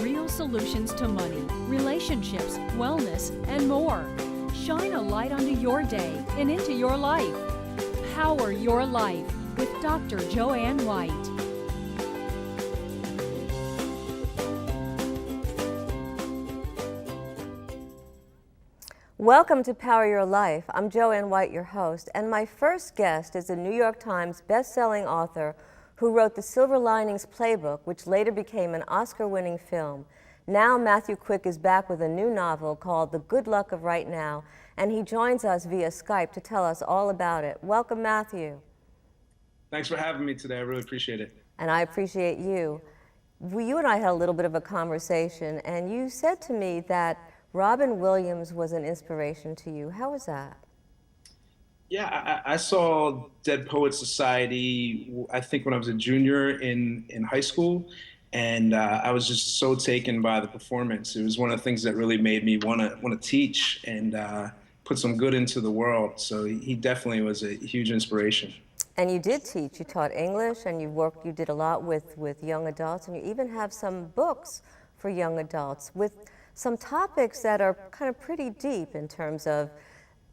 real solutions to money, relationships, wellness, and more. Shine a light onto your day and into your life. Power Your Life with Dr. Joanne White. Welcome to Power Your Life. I'm Joanne White, your host, and my first guest is a New York Times best-selling author who wrote the Silver Linings Playbook, which later became an Oscar-winning film. Now Matthew Quick is back with a new novel called The Good Luck of Right Now, and he joins us via Skype to tell us all about it. Welcome, Matthew. Thanks for having me today. I really appreciate it. And I appreciate you. You and I had a little bit of a conversation, and you said to me that Robin Williams was an inspiration to you. How was that? Yeah, I saw Dead Poets Society, I think when I was a junior in high school, and I was just so taken by the performance. It was one of the things that really made me want to teach and put some good into the world. So he definitely was a huge inspiration. And you did teach. You taught English, and you did a lot with young adults, and you even have some books for young adults with some topics that are kind of pretty deep in terms of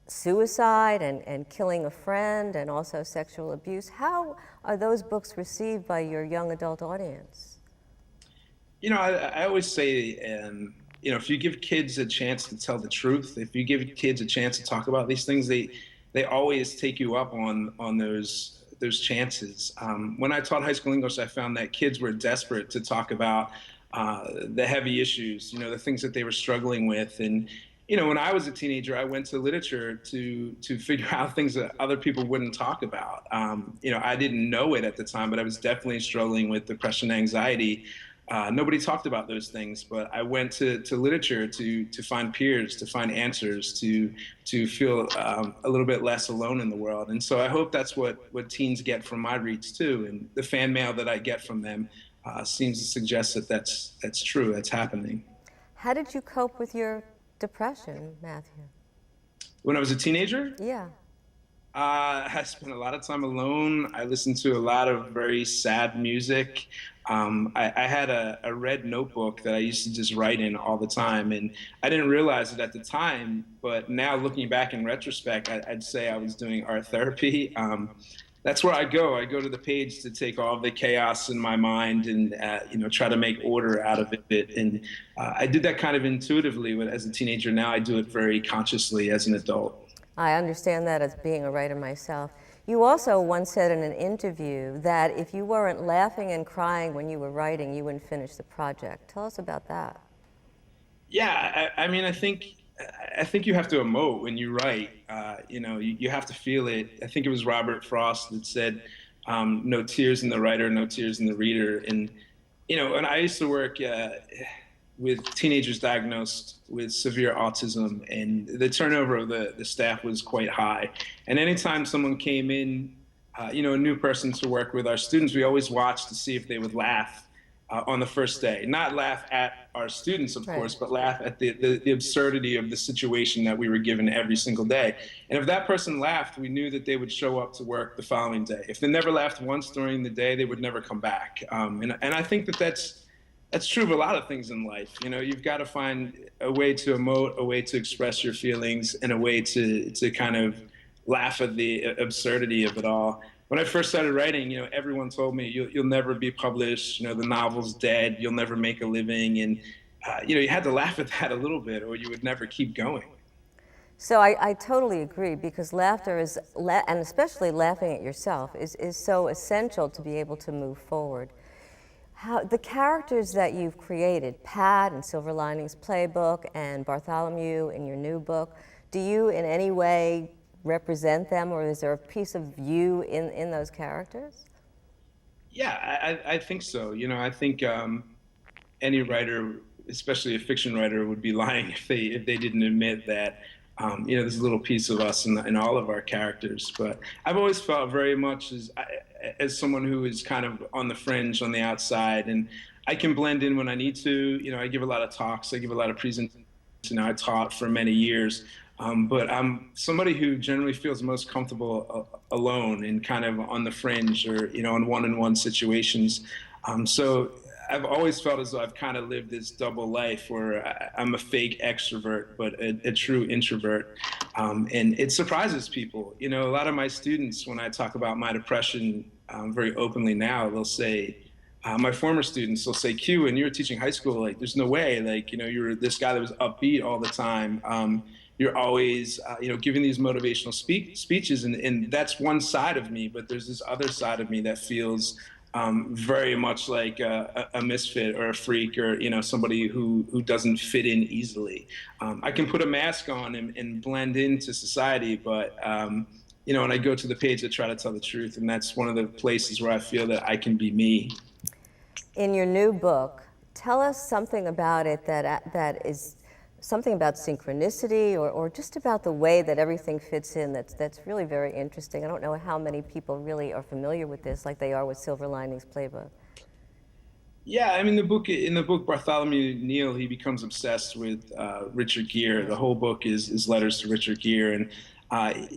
suicide and killing a friend and also sexual abuse. How are those books received by your young adult audience? You know, I always say, if you give kids a chance to tell the truth, if you give kids a chance to talk about these things, they always take you up on those chances. When I taught high school English, I found that kids were desperate to talk about the heavy issues, the things that they were struggling with. And when I was a teenager, I went to literature to figure out things that other people wouldn't talk about. I didn't know it at the time, but I was definitely struggling with depression and anxiety. Nobody talked about those things, but I went to literature to find peers, to find answers, to feel a little bit less alone in the world. And so I hope that's what teens get from my reads too. And the fan mail that I get from them seems to suggest that that's true, that's happening. How did you cope with your depression, Matthew? When I was a teenager? Yeah. I spent a lot of time alone. I listened to a lot of very sad music. I had a red notebook that I used to just write in all the time, and I didn't realize it at the time, but now looking back in retrospect, I'd say I was doing art therapy. That's where I go. I go to the page to take all the chaos in my mind and try to make order out of it. And I did that kind of intuitively as a teenager. Now I do it very consciously as an adult. I understand that as being a writer myself. You also once said in an interview that if you weren't laughing and crying when you were writing, you wouldn't finish the project. Tell us about that. Yeah, I think you have to emote when you write. You have to feel it. I think it was Robert Frost that said, no tears in the writer, no tears in the reader. And, and I used to work with teenagers diagnosed with severe autism, and the turnover of the staff was quite high. And anytime someone came in, a new person to work with our students, we always watched to see if they would laugh on the first day. Not laugh at our students, of course, but laugh at the absurdity of the situation that we were given every single day. And if that person laughed, we knew that they would show up to work the following day. If they never laughed once during the day, they would never come back. And I think that's true of a lot of things in life. You've got to find a way to emote, a way to express your feelings, and a way to kind of laugh at the absurdity of it all. When I first started writing, everyone told me, you'll never be published, the novel's dead, you'll never make a living. And, you had to laugh at that a little bit or you would never keep going. So I totally agree, because laughter is, and especially laughing at yourself, is so essential to be able to move forward. The characters that you've created, Pat in Silver Linings Playbook and Bartholomew in your new book, do you in any way represent them, or is there a piece of you in those characters? Yeah, I think so. I think any writer, especially a fiction writer, would be lying if they didn't admit that there's a little piece of us in all of our characters. But I've always felt very much as someone who is kind of on the fringe, on the outside, and I can blend in when I need to. I give a lot of talks, I give a lot of presentations. I taught for many years. But I'm somebody who generally feels most comfortable alone and kind of on the fringe or, in one-on-one situations. So I've always felt as though I've kind of lived this double life where I'm a fake extrovert, but a true introvert. And it surprises people. You know, a lot of my students, when I talk about my depression very openly now, they'll say, my former students will say, Q, when you were teaching high school, like, there's no way, like, you know, you're this guy that was upbeat all the time. You're always, you know, giving these motivational speeches, and that's one side of me, but there's this other side of me that feels very much like a misfit or a freak, or, you know, somebody who doesn't fit in easily. I can put a mask on and blend into society, but you know, and I go to the page to try to tell the truth, and that's one of the places where I feel that I can be me. In your new book, tell us something about it that is something about synchronicity, or just about the way that everything fits in that's really very interesting. I don't know how many people really are familiar with this like they are with Silver Linings Playbook. Yeah, I mean, in the book, Bartholomew Neal, he becomes obsessed with Richard Gere. The whole book is letters to Richard Gere, and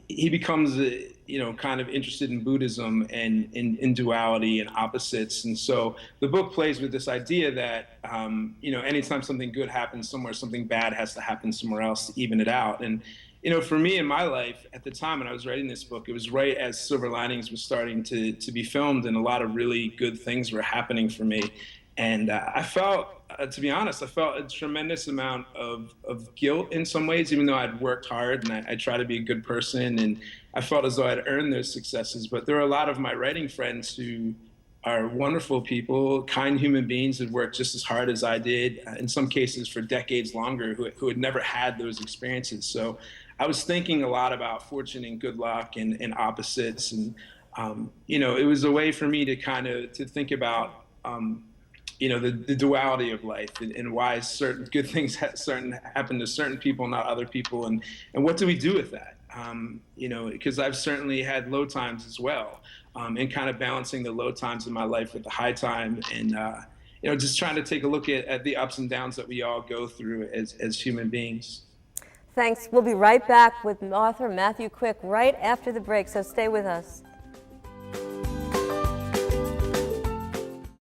he becomes, you know, kind of interested in Buddhism and in duality and opposites. And so the book plays with this idea that, you know, anytime something good happens somewhere, something bad has to happen somewhere else to even it out. And, you know, for me in my life at the time when I was writing this book, it was right as Silver Linings was starting to be filmed, and a lot of really good things were happening for me. And I felt, to be honest, I felt a tremendous amount of guilt in some ways, even though I'd worked hard and I try to be a good person, and I felt as though I'd earned those successes. But there are a lot of my writing friends who are wonderful people, kind human beings that worked just as hard as I did, in some cases for decades longer, who had never had those experiences. So I was thinking a lot about fortune and good luck and opposites. And, you know, it was a way for me to kind of to think about, you know, the duality of life, and why certain good things happen to certain people, not other people, and what do we do with that? You know, because I've certainly had low times as well, and kind of balancing the low times in my life with the high time, and you know, just trying to take a look at the ups and downs that we all go through as human beings. Thanks. We'll be right back with author Matthew Quick right after the break, so stay with us.